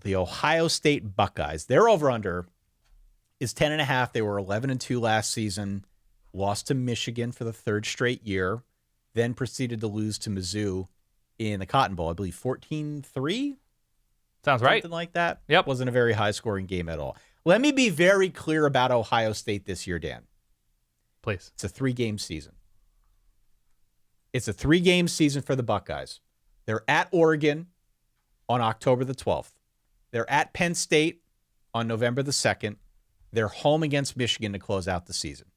The Ohio State Buckeyes, their over-under is 10.5. They were 11-2 last season, lost to Michigan for the third straight year, then proceeded to lose to Mizzou in the Cotton Bowl, I believe 14-3? Sounds right. Something like that. Yep. Wasn't a very high-scoring game at all. Let me be very clear about Ohio State this year, Dan. Please. It's a 3-game season. It's a 3-game season for the Buckeyes. They're at Oregon on October the 12th. They're at Penn State on November the 2nd. They're home against Michigan to close out the season.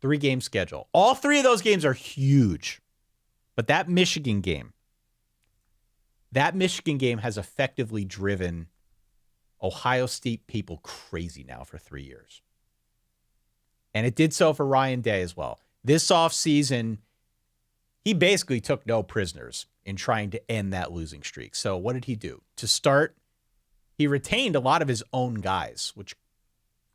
3-game schedule. All 3 of those games are huge. But that Michigan game has effectively driven Ohio State people crazy now for 3 years. And it did so for Ryan Day as well. This offseason, he basically took no prisoners in trying to end that losing streak. So what did he do? To start, he retained a lot of his own guys, which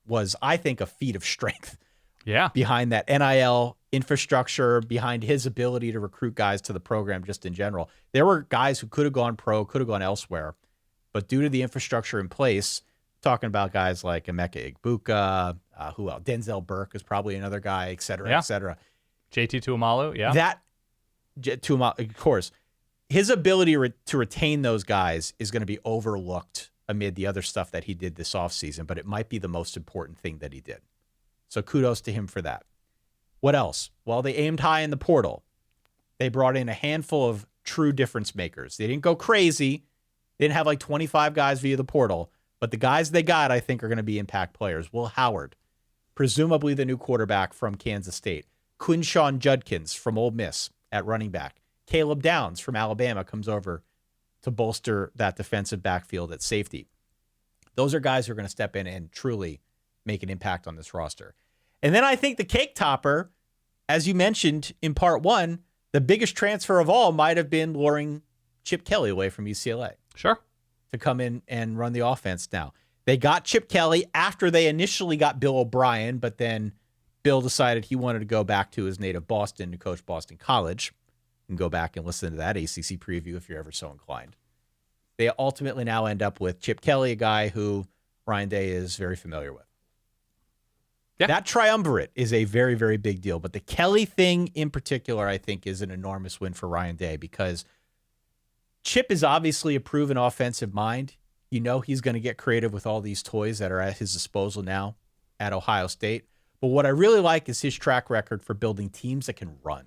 was, I think, a feat of strength. Yeah. Behind that NIL infrastructure, behind his ability to recruit guys to the program just in general. There were guys who could have gone pro, could have gone elsewhere, but due to the infrastructure in place, talking about guys like Emeka Egbuka, who else? Denzel Burke is probably another guy, et cetera, et cetera. JT Tuimalu, yeah. Of course. His ability to retain those guys is going to be overlooked amid the other stuff that he did this offseason, but it might be the most important thing that he did. So kudos to him for that. What else? Well, they aimed high in the portal. They brought in a handful of true difference makers. They didn't go crazy. They didn't have like 25 guys via the portal, but the guys they got, I think, are going to be impact players. Will Howard, presumably the new quarterback from Kansas State. Quinshon Judkins from Ole Miss at running back. Caleb Downs from Alabama comes over to bolster that defensive backfield at safety. Those are guys who are going to step in and truly make an impact on this roster. And then I think the cake topper, as you mentioned in part 1, the biggest transfer of all might have been luring Chip Kelly away from UCLA. Sure. To come in and run the offense now. They got Chip Kelly after they initially got Bill O'Brien, but then Bill decided he wanted to go back to his native Boston to coach Boston College. You can go back and listen to that ACC preview if you're ever so inclined. They ultimately now end up with Chip Kelly, a guy who Ryan Day is very familiar with. Yeah. That triumvirate is a very, very big deal. But the Kelly thing in particular, I think, is an enormous win for Ryan Day because Chip is obviously a proven offensive mind. You know he's going to get creative with all these toys that are at his disposal now at Ohio State. But what I really like is his track record for building teams that can run.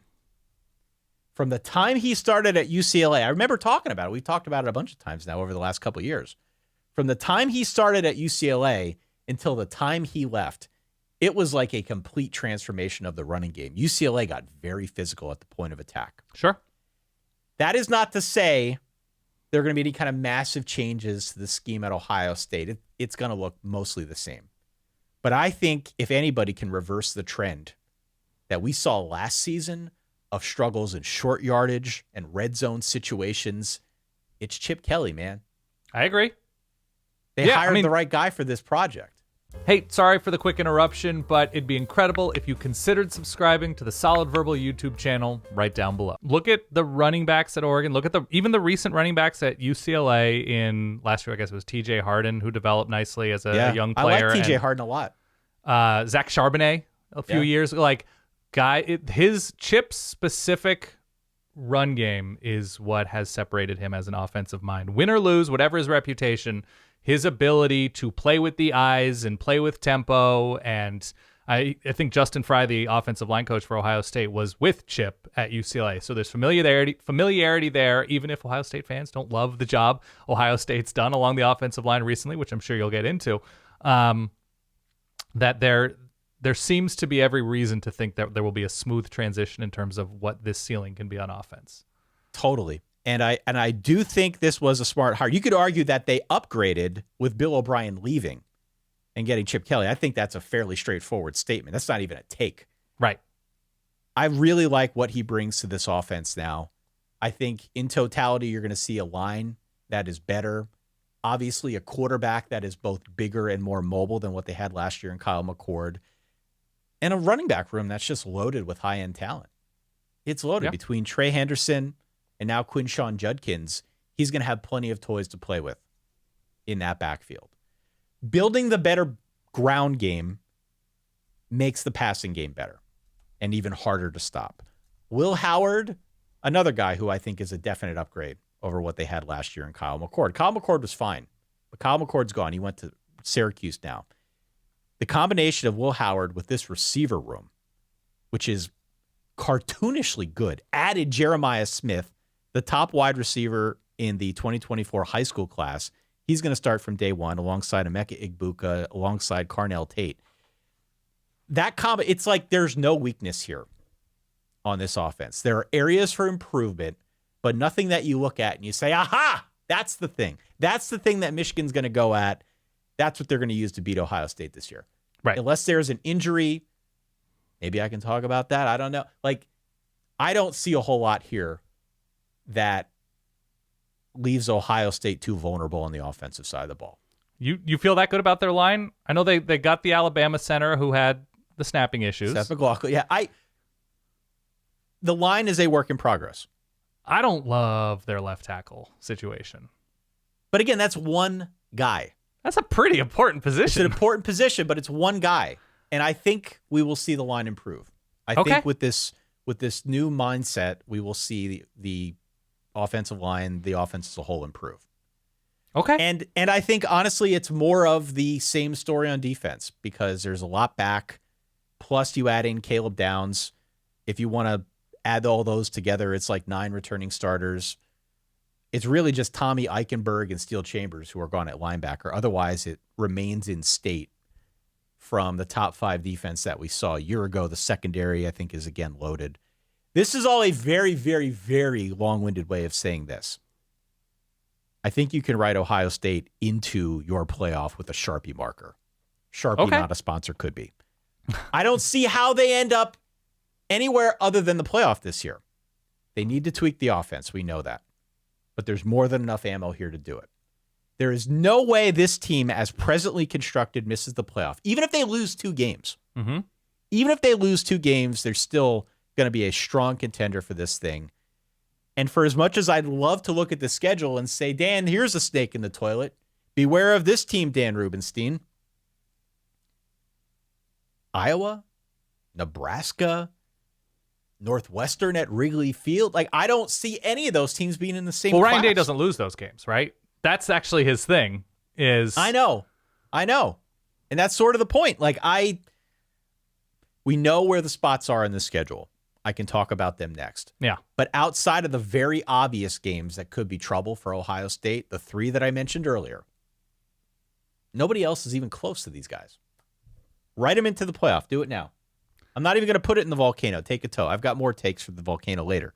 From the time he started at UCLA, I remember talking about it. We've talked about it a bunch of times now over the last couple of years. From the time he started at UCLA until the time he left, it was like a complete transformation of the running game. UCLA got very physical at the point of attack. Sure. That is not to say there are going to be any kind of massive changes to the scheme at Ohio State. It's going to look mostly the same. But I think if anybody can reverse the trend that we saw last season of struggles in short yardage and red zone situations, it's Chip Kelly, man. I agree. They hired the right guy for this project. Hey, sorry for the quick interruption, but it'd be incredible if you considered subscribing to the Solid Verbal YouTube channel right down below. Look at the running backs at Oregon. Look at even the recent running backs at UCLA in last year. I guess it was TJ Harden, who developed nicely as a young player. I like TJ Harden a lot. Zach Charbonnet a few years ago. His Chip-specific run game is what has separated him as an offensive mind. Win or lose, whatever his reputation, his ability to play with the eyes and play with tempo. And I think Justin Fry, the offensive line coach for Ohio State, was with Chip at UCLA. So there's familiarity there, even if Ohio State fans don't love the job Ohio State's done along the offensive line recently, which I'm sure you'll get into, that there seems to be every reason to think that there will be a smooth transition in terms of what this ceiling can be on offense. Totally. And I do think this was a smart hire. You could argue that they upgraded with Bill O'Brien leaving and getting Chip Kelly. I think that's a fairly straightforward statement. That's not even a take. Right. I really like what he brings to this offense now. I think in totality, you're going to see a line that is better. Obviously, a quarterback that is both bigger and more mobile than what they had last year in Kyle McCord. And a running back room that's just loaded with high-end talent. It's loaded between Trey Henderson and now Quinshon Judkins. he's going to have plenty of toys to play with in that backfield. Building the better ground game makes the passing game better and even harder to stop. Will Howard, another guy who I think is a definite upgrade over what they had last year in Kyle McCord. Kyle McCord was fine, but Kyle McCord's gone. He went to Syracuse now. The combination of Will Howard with this receiver room, which is cartoonishly good, added Jeremiah Smith, the top wide receiver in the 2024 high school class. He's going to start from day one alongside Emeka Igbuka, alongside Carnell Tate. It's like there's no weakness here on this offense. There are areas for improvement, but nothing that you look at and you say, aha, that's the thing. That's the thing that Michigan's going to go at. That's what they're going to use to beat Ohio State this year. Right. Unless there's an injury, maybe I can talk about that. I don't know. Like, I don't see a whole lot here that leaves Ohio State too vulnerable on the offensive side of the ball. You feel that good about their line? I know they got the Alabama center who had the snapping issues. Seth McLaughlin. Yeah, the line is a work in progress. I don't love their left tackle situation. But again, that's one guy. That's a pretty important position. It's an important position, but it's one guy. And I think we will see the line improve. I think with this new mindset, we will see the offensive line, the offense as a whole improve. Okay. And I think, honestly, it's more of the same story on defense because there's a lot back. Plus, you add in Caleb Downs. If you want to add all those together, it's like 9 returning starters. It's really just Tommy Eichenberg and Steele Chambers who are gone at linebacker. Otherwise, it remains in state from the top 5 defense that we saw a year ago. The secondary, I think, is again loaded. This is all a very, very, very long-winded way of saying this. I think you can write Ohio State into your playoff with a Sharpie marker. Sharpie, not a sponsor, could be. I don't see how they end up anywhere other than the playoff this year. They need to tweak the offense. We know that. But there's more than enough ammo here to do it. There is no way this team, as presently constructed, misses the playoff. Even if they lose 2 games. Mm-hmm. Even if they lose 2 games, they're still going to be a strong contender for this thing. And for as much as I'd love to look at the schedule and say, Dan, here's a snake in the toilet. Beware of this team, Dan Rubenstein. Iowa, Nebraska, Northwestern at Wrigley Field. Like, I don't see any of those teams being in the same class. Ryan Day doesn't lose those games, right? That's actually his thing. I know. And that's sort of the point. Like, we know where the spots are in the schedule. I can talk about them next. Yeah. But outside of the very obvious games that could be trouble for Ohio State, the 3 that I mentioned earlier, nobody else is even close to these guys. Write them into the playoff. Do it now. I'm not even going to put it in the volcano. Take a toe. I've got more takes for the volcano later.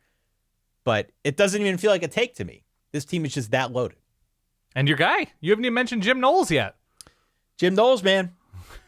But it doesn't even feel like a take to me. This team is just that loaded. And your guy, you haven't even mentioned Jim Knowles yet. Jim Knowles, man.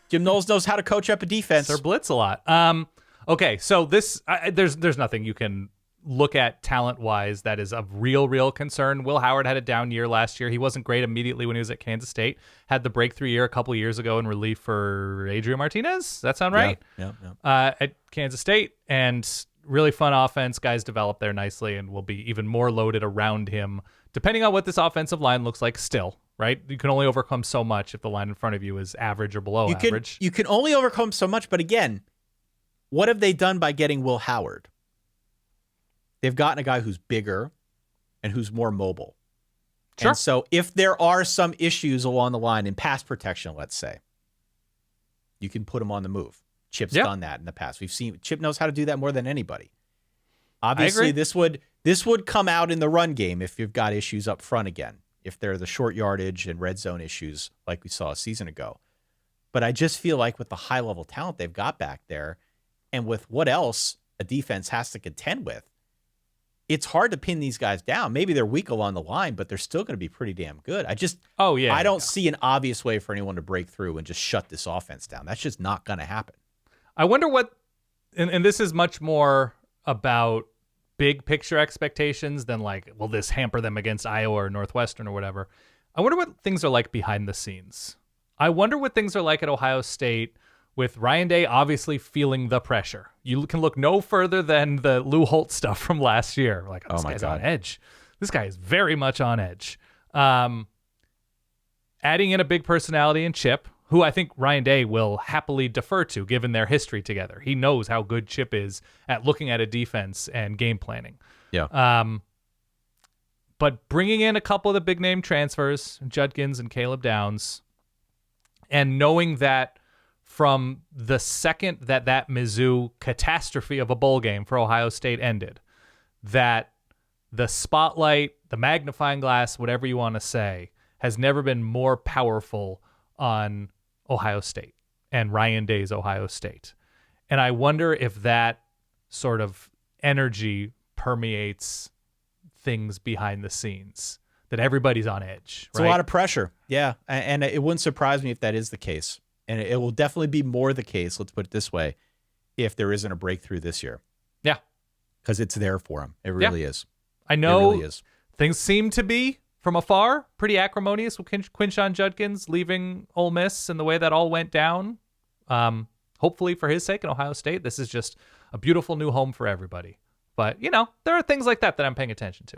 Jim Knowles knows how to coach up a defense. They're blitz a lot. Okay, so this there's nothing you can look at talent-wise that is of real concern. Will Howard had a down year last year. He wasn't great immediately when he was at Kansas State. Had the breakthrough year a couple years ago in relief for Adrian Martinez. Does that sound right? Yeah. At Kansas State. And really fun offense. Guys develop there nicely and will be even more loaded around him, depending on what this offensive line looks like still, right? You can only overcome so much if the line in front of you is average or below average. You can only overcome so much, but again, what have they done by getting Will Howard? They've gotten a guy who's bigger and who's more mobile. Sure. And so if there are some issues along the line in pass protection, let's say, you can put him on the move. Chip's done that in the past. We've seen Chip knows how to do that more than anybody. Obviously, this would come out in the run game if you've got issues up front again, if they're the short yardage and red zone issues like we saw a season ago. But I just feel like with the high-level talent they've got back there and with what else a defense has to contend with, it's hard to pin these guys down. Maybe they're weak along the line, but they're still going to be pretty damn good. I don't see an obvious way for anyone to break through and just shut this offense down. That's just not going to happen. I wonder what, and this is much more about big picture expectations than like, will this hamper them against Iowa or Northwestern or whatever? I wonder what things are like behind the scenes. I wonder what things are like at Ohio State with Ryan Day obviously feeling the pressure. You can look no further than the Lou Holtz stuff from last year. Like, this guy's on edge. this guy is very much on edge. Adding in a big personality in Chip, who I think Ryan Day will happily defer to given their history together. He knows how good Chip is at looking at a defense and game planning. Yeah. But bringing in a couple of the big name transfers, Judkins and Caleb Downs, and knowing that from the second that Mizzou catastrophe of a bowl game for Ohio State ended, that the spotlight, the magnifying glass, whatever you want to say, has never been more powerful on Ohio State and Ryan Day's Ohio State. And I wonder if that sort of energy permeates things behind the scenes, that everybody's on edge. It's a lot of pressure. Yeah. And it wouldn't surprise me if that is the case. And it will definitely be more the case, let's put it this way, if there isn't a breakthrough this year. Yeah. Because it's there for him. It really is. I know it really is. Things seem to be, from afar, pretty acrimonious with Quinshon Judkins leaving Ole Miss and the way that all went down. Hopefully for his sake in Ohio State, this is just a beautiful new home for everybody. But, there are things like that I'm paying attention to.